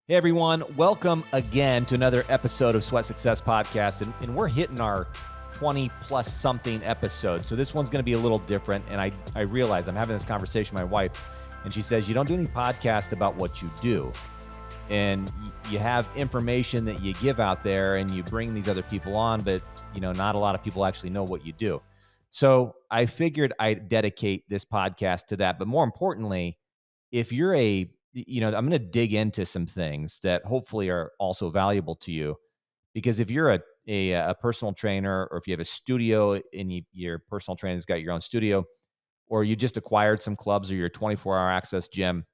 Hey everyone, welcome again to another episode of Sweat Success Podcast. And we're hitting our 20 plus something episode. So this one's going to be a little different. And I realize I'm having this conversation with my wife, and she says, you don't do any podcast about what you do. And you have information that you give out there and you bring these other people on, but not a lot of people actually know what you do. So I figured I'd dedicate this podcast to that. But more importantly, if you're I'm going to dig into some things that hopefully are also valuable to you, because if you're a personal trainer, or if you have a studio and your personal trainer's got your own studio, or you just acquired some clubs or your 24-hour access gym,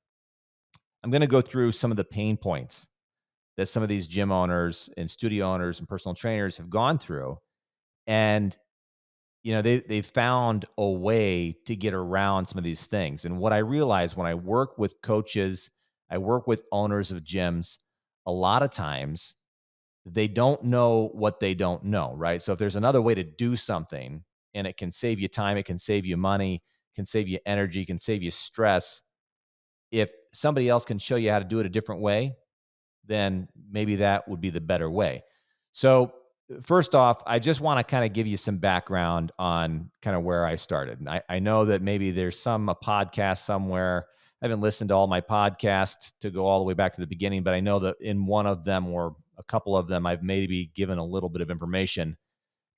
I'm going to go through some of the pain points that some of these gym owners and studio owners and personal trainers have gone through. And they've found a way to get around some of these things. And what I realize when I work with coaches, I work with owners of gyms, a lot of times they don't know what they don't know, right? So if there's another way to do something and it can save you time, it can save you money, can save you energy, can save you stress. If somebody else can show you how to do it a different way, then maybe that would be the better way. So, first off, I just want to kind of give you some background on kind of where I started. And I know that maybe there's a podcast somewhere. I haven't listened to all my podcasts to go all the way back to the beginning, but I know that in one of them or a couple of them, I've maybe given a little bit of information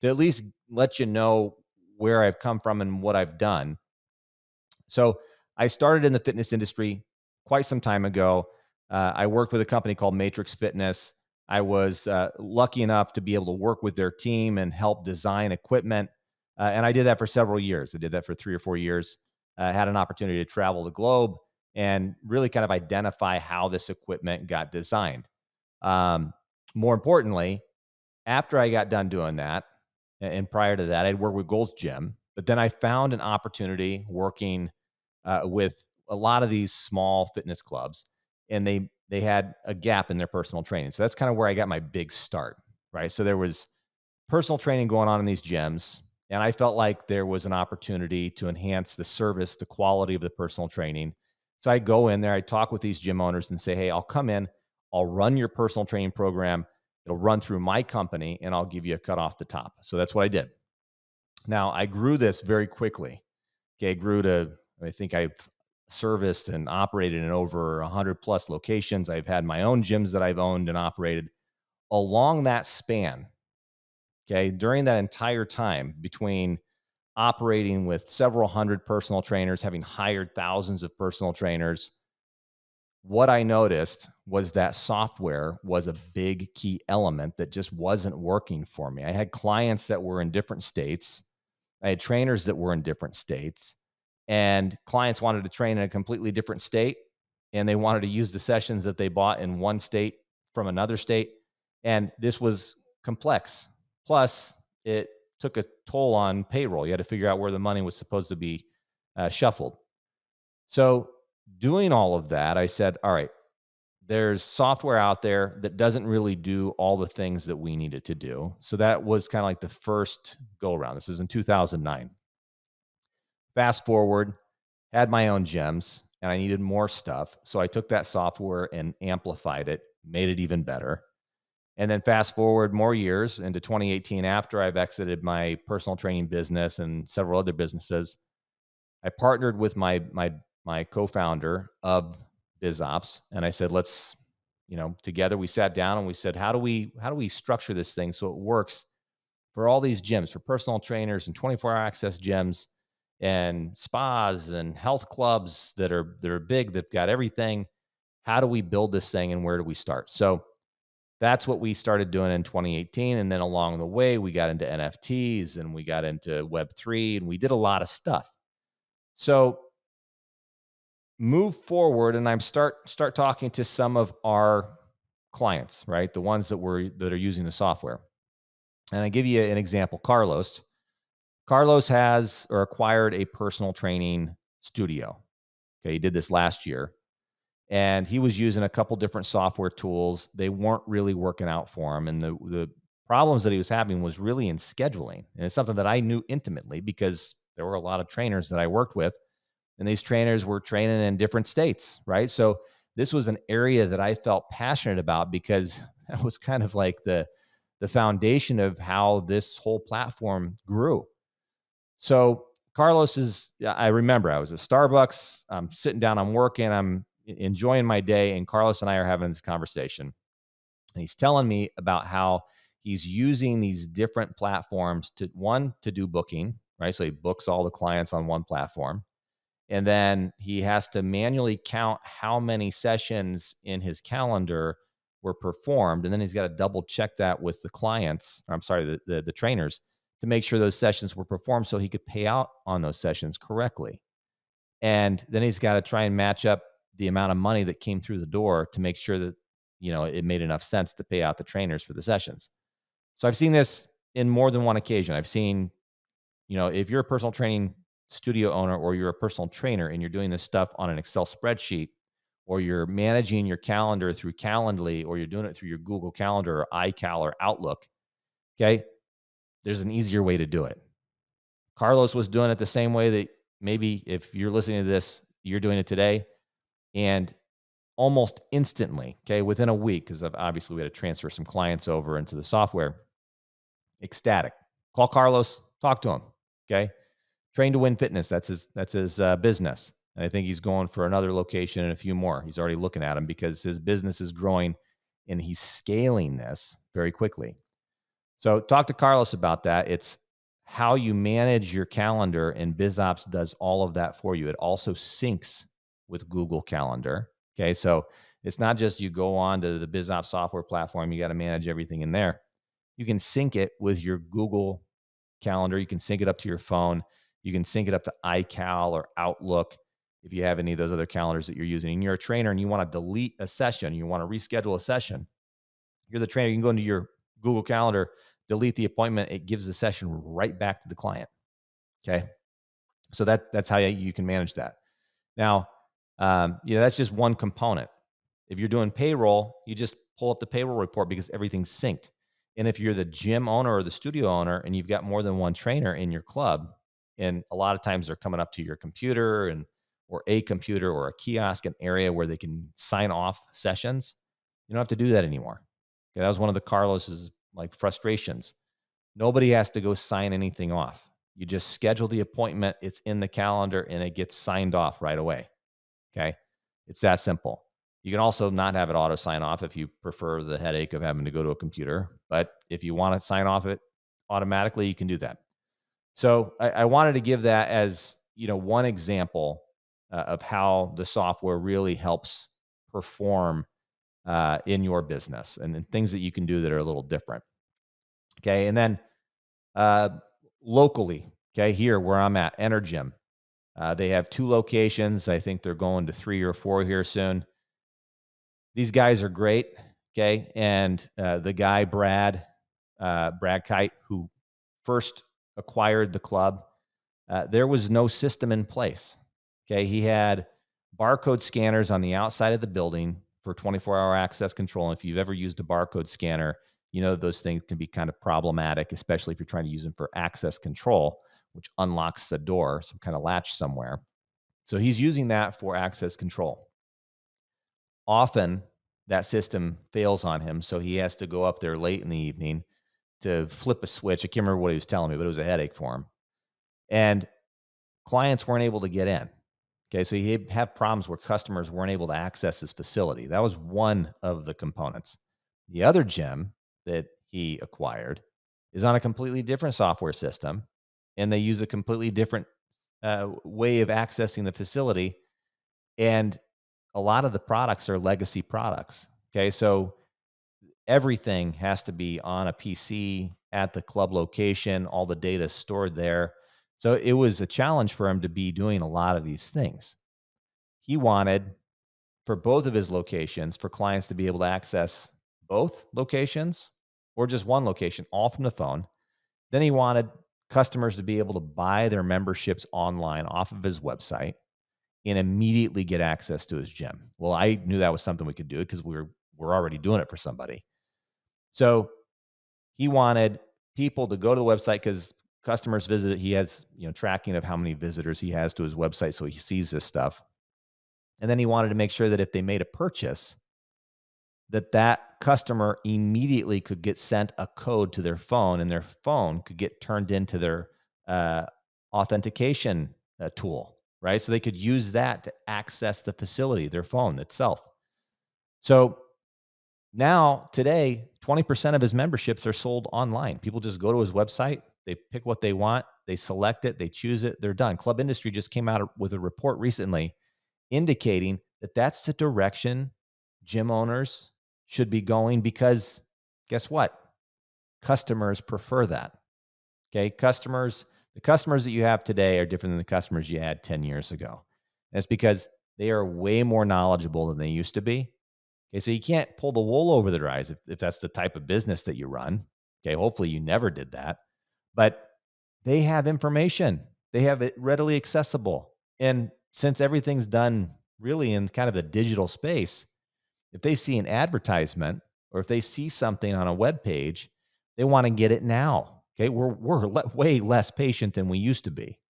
to at least let you know where I've come from and what I've done. So I started in the fitness industry quite some time ago. I worked with a company called Matrix Fitness. I was lucky enough to be able to work with their team and help design equipment. And I did that for several years. I did that for 3 or 4 years. I had an opportunity to travel the globe and really kind of identify how this equipment got designed. Um, More importantly, after I got done doing that, and prior to that, I'd worked with Gold's Gym, but then I found an opportunity working with a lot of these small fitness clubs, and they had a gap in their personal training. So that's kind of where I got my big start, right? So there was personal training going on in these gyms, and I felt like there was an opportunity to enhance the service, the quality of the personal training. So I go in there, I talk with these gym owners and say, "Hey, I'll come in, I'll run your personal training program. It'll run through my company, and I'll give you a cut off the top." So that's what I did. Now I grew this very quickly. Okay, I grew to, I think I've serviced and operated in over 100 plus locations. I've had my own gyms that I've owned and operated along that span. Okay, during that entire time between operating with several hundred personal trainers, having hired thousands of personal trainers, what I noticed was that software was a big key element that just wasn't working for me. I had clients that were in different states. I had trainers that were in different states, and clients wanted to train in a completely different state, and they wanted to use the sessions that they bought in one state from another state. And this was complex. Plus, it took a toll on payroll. You had to figure out where the money was supposed to be shuffled. So, doing all of that, I said, all right, there's software out there that doesn't really do all the things that we need it to do. So that was kind of like the first go around. This is in 2009. Fast forward, had my own gems and I needed more stuff. So I took that software and amplified it, made it even better. And then fast forward more years into 2018, after I've exited my personal training business and several other businesses, I partnered with my co-founder of Buzops, and I said, let's, together we sat down and we said, how do we structure this thing so it works for all these gyms, for personal trainers and 24-hour access gyms and spas and health clubs that are big, they've got everything. How do we build this thing and where do we start? So that's what we started doing in 2018. And then along the way, we got into NFTs and we got into Web3 and we did a lot of stuff. So move forward and I'm start talking to some of our clients, right? The ones that are using the software. And I give you an example. Carlos has or acquired a personal training studio. Okay, he did this last year and he was using a couple different software tools. They weren't really working out for him, and the problems that he was having was really in scheduling. And it's something that I knew intimately because there were a lot of trainers that I worked with, and these trainers were training in different states, right? So this was an area that I felt passionate about because that was kind of like the foundation of how this whole platform grew. So Carlos I remember I was at Starbucks, I'm sitting down, I'm working, I'm enjoying my day, and Carlos and I are having this conversation. And he's telling me about how he's using these different platforms to do booking, right? So he books all the clients on one platform. And then he has to manually count how many sessions in his calendar were performed. And then he's got to double check that with the clients, or I'm sorry, the trainers, to make sure those sessions were performed so he could pay out on those sessions correctly. And then he's got to try and match up the amount of money that came through the door to make sure that, it made enough sense to pay out the trainers for the sessions. So I've seen this in more than one occasion. I've seen, if you're a personal training studio owner or you're a personal trainer and you're doing this stuff on an Excel spreadsheet, or you're managing your calendar through Calendly, or you're doing it through your Google Calendar or iCal or Outlook, okay, there's an easier way to do it. Carlos was doing it the same way that maybe if you're listening to this, you're doing it today. And almost instantly, okay, within a week, because obviously we had to transfer some clients over into the software, ecstatic. Call Carlos, talk to him, okay? Train to Win Fitness, that's his business. And I think he's going for another location and a few more. He's already looking at them because his business is growing and he's scaling this very quickly. So talk to Carlos about that. It's how you manage your calendar, and Buzops does all of that for you. It also syncs with Google Calendar. Okay, so it's not just you go on to the Buzops software platform, you got to manage everything in there. You can sync it with your Google Calendar. You can sync it up to your phone. You can sync it up to iCal or Outlook if you have any of those other calendars that you're using. And you're a trainer and you want to delete a session, you want to reschedule a session. You're the trainer, you can go into your Google Calendar, delete the appointment. It gives the session right back to the client. Okay. So that's how you can manage that. Now, that's just one component. If you're doing payroll, you just pull up the payroll report because everything's synced. And if you're the gym owner or the studio owner and you've got more than one trainer in your club, and a lot of times they're coming up to your computer or a computer or a kiosk, an area where they can sign off sessions, you don't have to do that anymore. Okay, that was one of the Carlos's like frustrations. Nobody has to go sign anything off. You just schedule the appointment, it's in the calendar, and it gets signed off right away. Okay. It's that simple. You can also not have it auto sign off if you prefer the headache of having to go to a computer. But if you want to sign off it automatically, you can do that. So I wanted to give that as one example of how the software really helps perform in your business, and things that you can do that are a little different. Okay, and then uh, locally, okay, here where I'm at, Energym. They have 2 locations. I think they're going to 3 or 4 here soon. These guys are great, okay? And the guy, Brad Kite, who first acquired the club, there was no system in place, okay? He had barcode scanners on the outside of the building for 24-hour access control. And if you've ever used a barcode scanner, those things can be kind of problematic, especially if you're trying to use them for access control, which unlocks the door, some kind of latch somewhere. So he's using that for access control. Often that system fails on him, so he has to go up there late in the evening to flip a switch. I can't remember what he was telling me, but it was a headache for him. And clients weren't able to get in. Okay, so he'd have problems where customers weren't able to access his facility. That was one of the components. The other gym that he acquired is on a completely different software system, and they use a completely different way of accessing the facility. And a lot of the products are legacy products. Okay, so everything has to be on a PC at the club location, all the data is stored there. So it was a challenge for him to be doing a lot of these things. He wanted for both of his locations for clients to be able to access both locations or just one location, all from the phone. Then he wanted customers to be able to buy their memberships online off of his website and immediately get access to his gym. Well, I knew that was something we could do because we're already doing it for somebody. So he wanted people to go to the website because customers visit. He has tracking of how many visitors he has to his website, so he sees this stuff. And then he wanted to make sure that if they made a purchase, that customer immediately could get sent a code to their phone, and their phone could get turned into their uh, authentication tool, right? So they could use that to access the facility, their phone itself. So now, today, 20% of his memberships are sold online. People just go to his website, they pick what they want, they select it, they choose it, they're done. Club Industry just came out with a report recently indicating that that's the direction gym owners should be going, because guess what? Customers prefer that. Okay. The customers that you have today are different than the customers you had 10 years ago. And it's because they are way more knowledgeable than they used to be. Okay. So you can't pull the wool over their eyes if that's the type of business that you run. Okay. Hopefully you never did that. But they have information, they have it readily accessible. And since everything's done really in kind of the digital space, if they see an advertisement or if they see something on a web page, they want to get it now. Okay, way less patient than we used to be.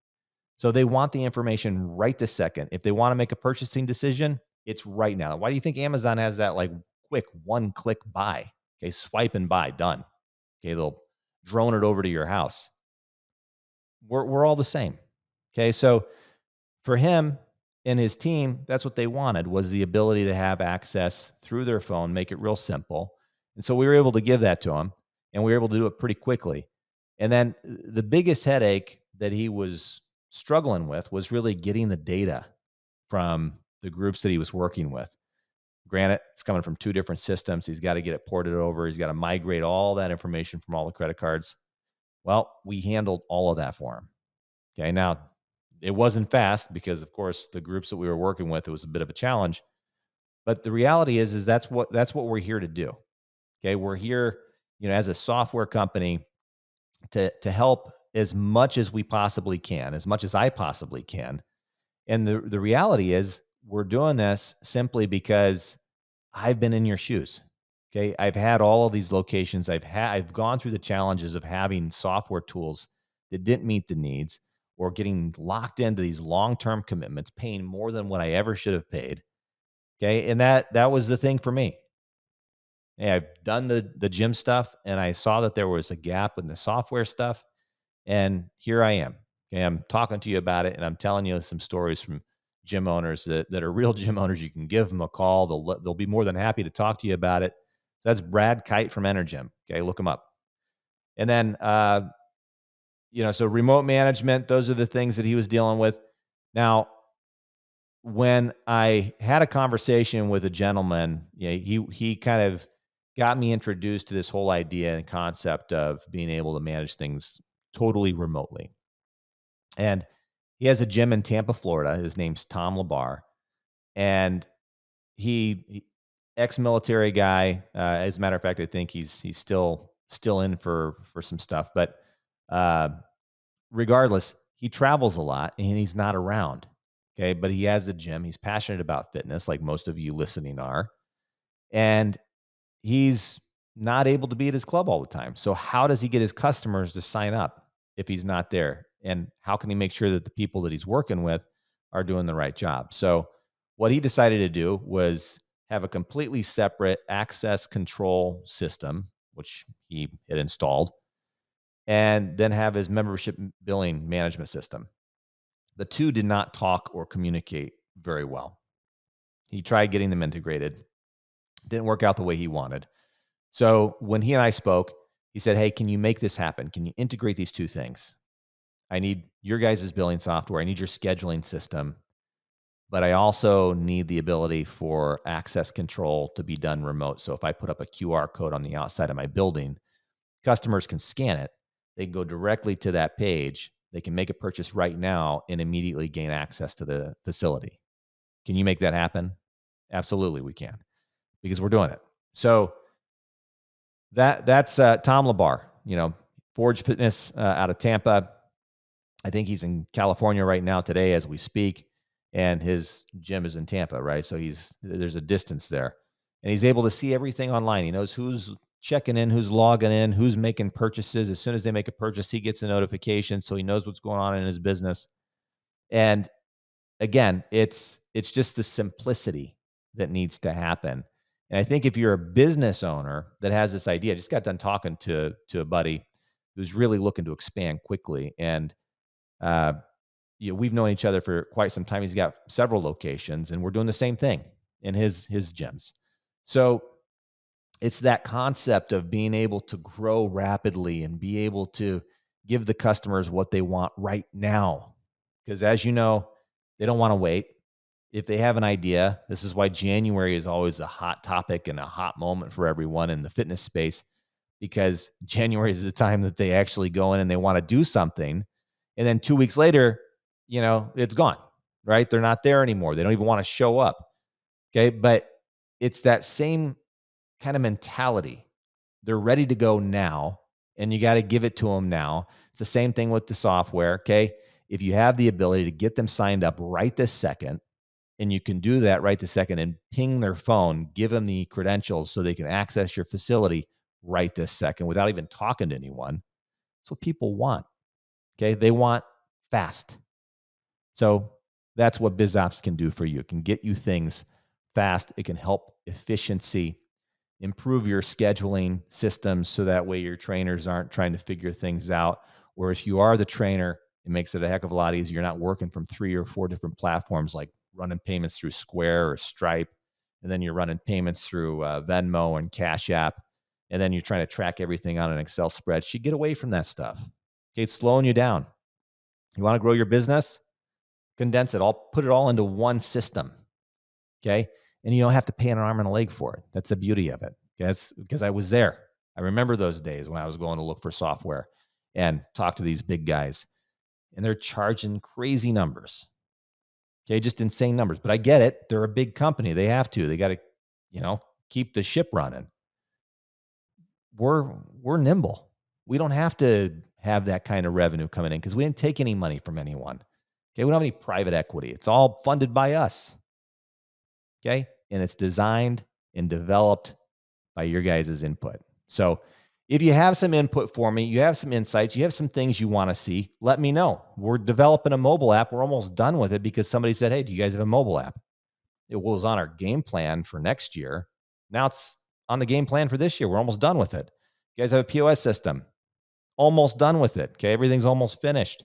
So they want the information right this second. If they want to make a purchasing decision, it's right now. Why do you think Amazon has that like quick one-click buy? Okay, swipe and buy, done. Okay, they'll drone it over to your house. We're all the same. Okay, so for him and his team, that's what they wanted, was the ability to have access through their phone, make it real simple. And so we were able to give that to him, and we were able to do it pretty quickly. And then the biggest headache that he was struggling with was really getting the data from the groups that he was working with. Granted, it's coming from two different systems. He's got to get it ported over. He's got to migrate all that information from all the credit cards. Well, we handled all of that for him. Okay. Now, it wasn't fast because, of course, the groups that we were working with, it was a bit of a challenge. But the reality is that's what we're here to do. Okay. We're here, as a software company to help as much as we possibly can, as much as I possibly can. And the reality is we're doing this simply because I've been in your shoes. Okay. I've had all of these locations. I've gone through the challenges of having software tools that didn't meet the needs, or getting locked into these long-term commitments, paying more than what I ever should have paid. Okay. And that was the thing for me. Hey, I've done the gym stuff, and I saw that there was a gap in the software stuff. And here I am. Okay. I'm talking to you about it, and I'm telling you some stories from gym owners that are real gym owners. You can give them a call. They'll be more than happy to talk to you about it. So that's Brad Kite from Energym. Okay. Look him up. And then, so remote management, those are the things that he was dealing with. Now, when I had a conversation with a gentleman, he kind of got me introduced to this whole idea and concept of being able to manage things totally remotely. And he has a gym in Tampa, Florida. His name's Tom Labar, and he ex-military guy. As a matter of fact, I think he's still in for some stuff, but regardless, he travels a lot and he's not around. Okay. But he has the gym. He's passionate about fitness, like most of you listening are. And he's not able to be at his club all the time. So how does he get his customers to sign up if he's not there? And how can he make sure that the people that he's working with are doing the right job? So what he decided to do was have a completely separate access control system, which he had installed, and then have his membership billing management system. The two did not talk or communicate very well. He tried getting them integrated. Didn't work out the way he wanted. So when he and I spoke, he said, "Hey, can you make this happen? Can you integrate these two things? I need your guys' billing software. I need your scheduling system. But I also need the ability for access control to be done remote. So if I put up a QR code on the outside of my building, customers can scan it. They can go directly to that page. They can make a purchase right now and immediately gain access to the facility. Can you make that happen?" Absolutely, we can, because we're doing it. So that's Tom Labar, Forge Fitness out of Tampa. I think he's in California right now today as we speak, and his gym is in Tampa, right? So there's a distance there, and he's able to see everything online. He knows who's checking in, who's logging in, who's making purchases. As soon as they make a purchase, he gets a notification, so he knows what's going on in his business. And again, it's It's just the simplicity that needs to happen. And I think if you're a business owner that has this idea, I just got done talking to a buddy who's really looking to expand quickly. And uh, we've known each other for quite some time. He's got several locations, and we're doing the same thing in his gyms. So it's that concept of being able to grow rapidly and be able to give the customers what they want right now. Because as you know, they don't want to wait. If they have an idea, this is why January is always a hot topic and a hot moment for everyone in the fitness space, because January is the time that they actually go in and they want to do something. And then 2 weeks later, it's gone, right? They're not there anymore. They don't even want to show up. Okay. But it's that same kind of mentality. They're ready to go now, and you got to give it to them now. It's the same thing with the software. Okay. If you have the ability to get them signed up right this second, and you can do that right this second and ping their phone, give them the credentials so they can access your facility right this second without even talking to anyone. That's what people want. Okay. They want fast. So that's what Buzops can do for you. It can get you things fast. It can help efficiency, improve your scheduling systems so that way your trainers aren't trying to figure things out. Or if you are the trainer, it makes it a heck of a lot easier. You're not working from 3 or 4 different platforms, like running payments through Square or Stripe, and then you're running payments through Venmo and Cash App, and then you're trying to track everything on an Excel spreadsheet. Get away from that stuff. Okay, it's slowing you down. You want to grow your business? Condense it all, put it all into one system. Okay. And you don't have to pay an arm and a leg for it. That's the beauty of it. Okay? That's because I was there. I remember those days when I was going to look for software and talk to these big guys, and they're charging crazy numbers. Okay. Just insane numbers. But I get it. They're a big company. They have to. They got to, keep the ship running. We're nimble. We don't have to have that kind of revenue coming in because we didn't take any money from anyone. Okay. We don't have any private equity. It's all funded by us. Okay. And it's designed and developed by your guys' input. So if you have some input for me, you have some insights, you have some things you want to see, let me know. We're developing a mobile app. We're almost done with it because somebody said, hey, do you guys have a mobile app? It was on our game plan for next year. Now it's on the game plan for this year. We're almost done with it. You guys have a POS system. Almost done with it. Okay. Everything's almost finished.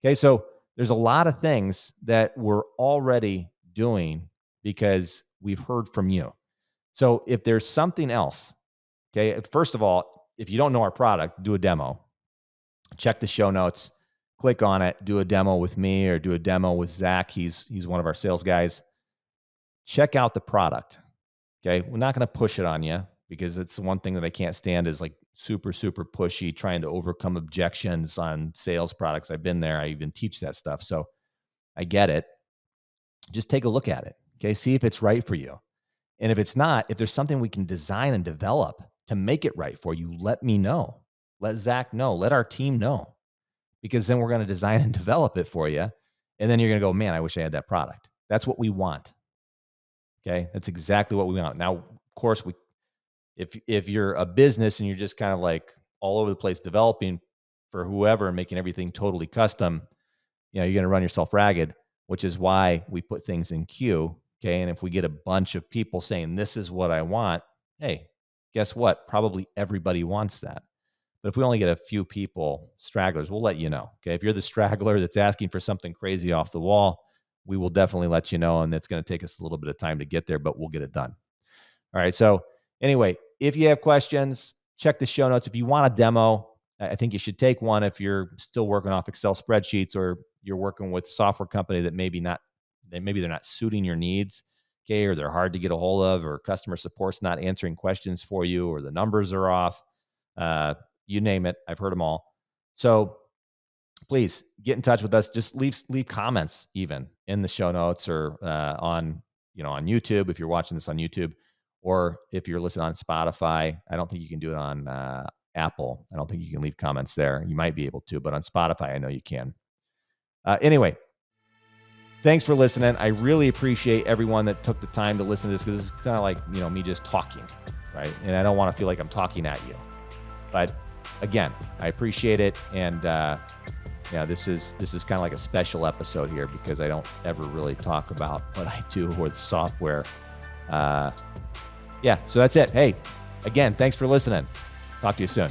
Okay. So there's a lot of things that we're already doing because we've heard from you. So if there's something else, okay, first of all, if you don't know our product, do a demo. Check the show notes, click on it, do a demo with me or do a demo with Zach. He's one of our sales guys. Check out the product. Okay. We're not going to push it on you because it's the one thing that I can't stand is like super, super pushy, trying to overcome objections on sales products. I've been there. I even teach that stuff. So I get it. Just take a look at it. Okay. See if it's right for you. And if it's not, if there's something we can design and develop to make it right for you, let me know. Let Zach know. Let our team know. Because then we're going to design and develop it for you. And then you're going to go, man, I wish I had that product. That's what we want. Okay. That's exactly what we want. Now, of course, if you're a business and you're just kind of like all over the place developing for whoever and making everything totally custom, you're going to run yourself ragged, which is why we put things in queue. Okay. And if we get a bunch of people saying, this is what I want, hey, guess what? Probably everybody wants that. But if we only get a few people, stragglers, we'll let you know. Okay. If you're the straggler that's asking for something crazy off the wall, we will definitely let you know. And it's going to take us a little bit of time to get there, but we'll get it done. All right. So anyway, if you have questions, check the show notes. If you want a demo, I think you should take one if you're still working off Excel spreadsheets or you're working with a software company that maybe they're not suiting your needs, okay, or they're hard to get a hold of, or customer support's not answering questions for you, or the numbers are off. You name it. I've heard them all. So please get in touch with us. Just leave comments even in the show notes or on YouTube if you're watching this on YouTube, or if you're listening on Spotify. I don't think you can do it on Apple. I don't think you can leave comments there. You might be able to, but on Spotify, I know you can. Anyway, thanks for listening. I really appreciate everyone that took the time to listen to this, because it's kind of like, me just talking, right? And I don't want to feel like I'm talking at you. But again, I appreciate it. And Yeah, this is kind of like a special episode here because I don't ever really talk about what I do or the software. Yeah, so that's it. Hey, again, thanks for listening. Talk to you soon.